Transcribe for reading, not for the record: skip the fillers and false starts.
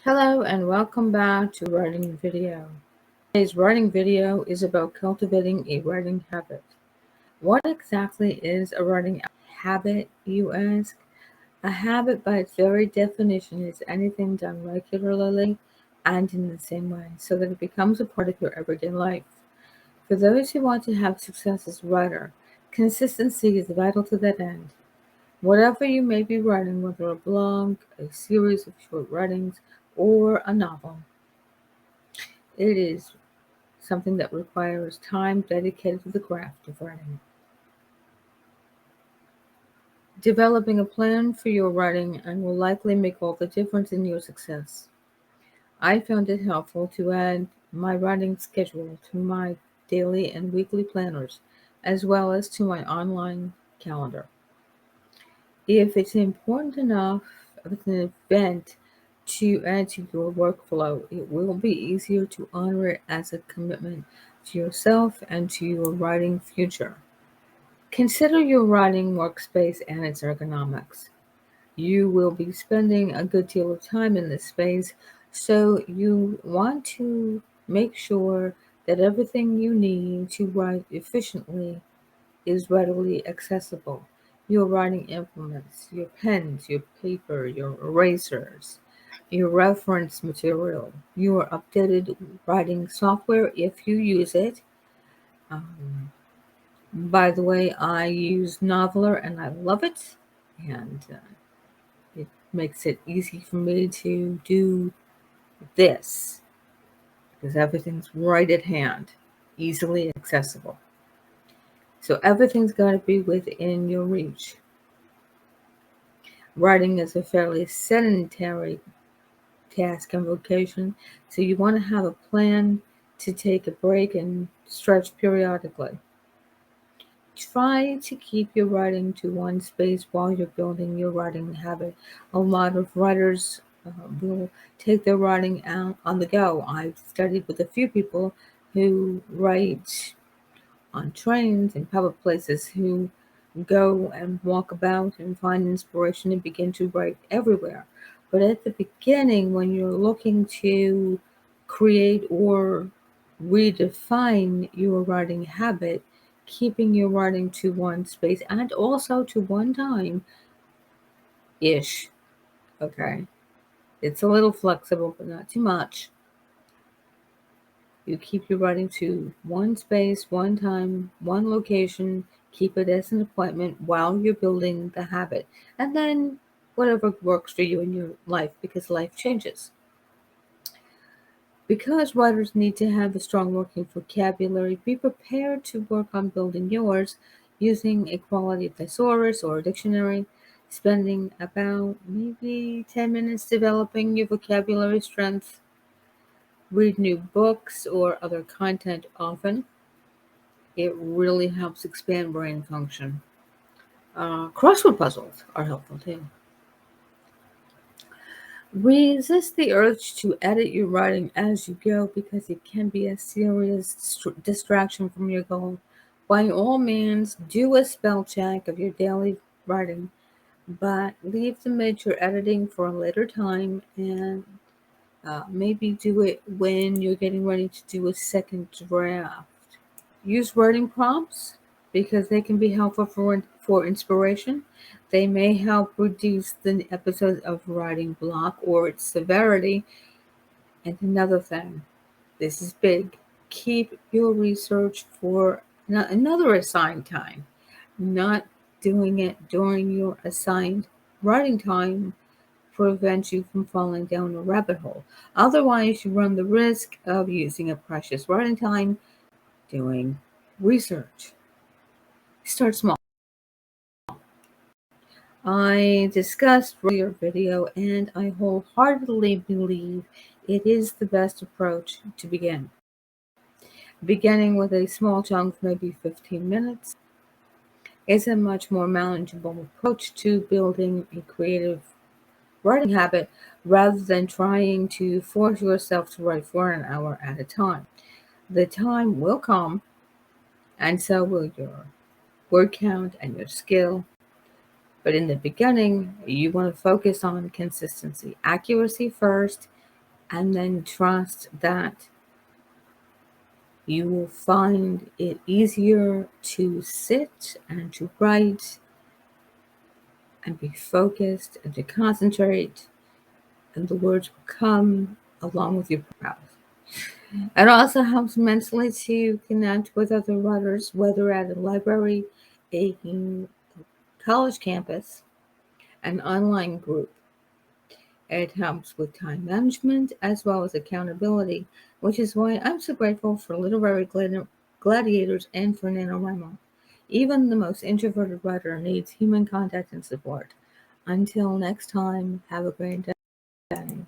Hello and welcome back to Writing Video. Today's writing video is about cultivating a writing habit. What exactly is a writing habit, you ask? A habit, by its very definition, is anything done regularly and in the same way so that it becomes a part of your everyday life. For those who want to have success as a writer, consistency is vital to that end. Whatever you may be writing, whether a blog, a series of short writings, or a novel, it is something that requires time dedicated to the craft of writing. Developing a plan for your writing and will likely make all the difference in your success. I found it helpful to add my writing schedule to my daily and weekly planners, as well as to my online calendar. If it's important enough of an event to add to your workflow, it will be easier to honor it as a commitment to yourself and to your writing future. Consider your writing workspace and its ergonomics. You will be spending a good deal of time in this space, so you want to make sure that everything you need to write efficiently is readily accessible. Your writing implements, your pens, your paper, your erasers, your reference material, your updated writing software if you use it. Um, by the way, I use Noveler and I love it, and it makes it easy for me to do this because everything's right at hand, easily accessible. So everything's got to be within your reach. Writing is a fairly sedentary task and vocation, so you want to have a plan to take a break and stretch periodically. Try to keep your writing to one space while you're building your writing habit. A lot of writers will take their writing out on the go. I've studied with a few people who write on trains and public places, who go and walk about and find inspiration and begin to write everywhere. But at the beginning, when you're looking to create or redefine your writing habit, keeping your writing to one space and also to one time ish, okay? It's a little flexible, but not too much. You keep your writing to one space, one time, one location. Keep it as an appointment while you're building the habit. And then whatever works for you in your life, because life changes. Because writers need to have a strong working vocabulary, be prepared to work on building yours using a quality thesaurus or a dictionary, spending about maybe 10 minutes developing your vocabulary strength. Read new books or other content often. It really helps expand brain function. Crossword puzzles are helpful too. Resist the urge to edit your writing as you go because it can be a serious distraction from your goal. By all means, do a spell check of your daily writing, but leave the major editing for a later time and maybe do it when you're getting ready to do a second draft. Use writing prompts because they can be helpful for inspiration. They may help reduce the episodes of writing block or its severity. And another thing, this is big, keep your research for another assigned time, not doing it during your assigned writing time prevents you from falling down a rabbit hole. Otherwise, you run the risk of using a precious writing time doing research. Start small. I discussed earlier video and I wholeheartedly believe it is the best approach to begin. Beginning with a small chunk, maybe 15 minutes, is a much more manageable approach to building a creative writing habit rather than trying to force yourself to write for an hour at a time. The time will come, and so will your word count and your skill. But in the beginning, you want to focus on consistency, accuracy first, and then trust that you will find it easier to sit and to write and be focused and to concentrate, and the words will come along with your prowess. It also helps mentally to connect with other writers, whether at a library, a college campus, an online group. It helps with time management as well as accountability, which is why I'm so grateful for literary gladiators and for NaNoWriMo. Even the most introverted writer needs human contact and support. Until next time, have a great day.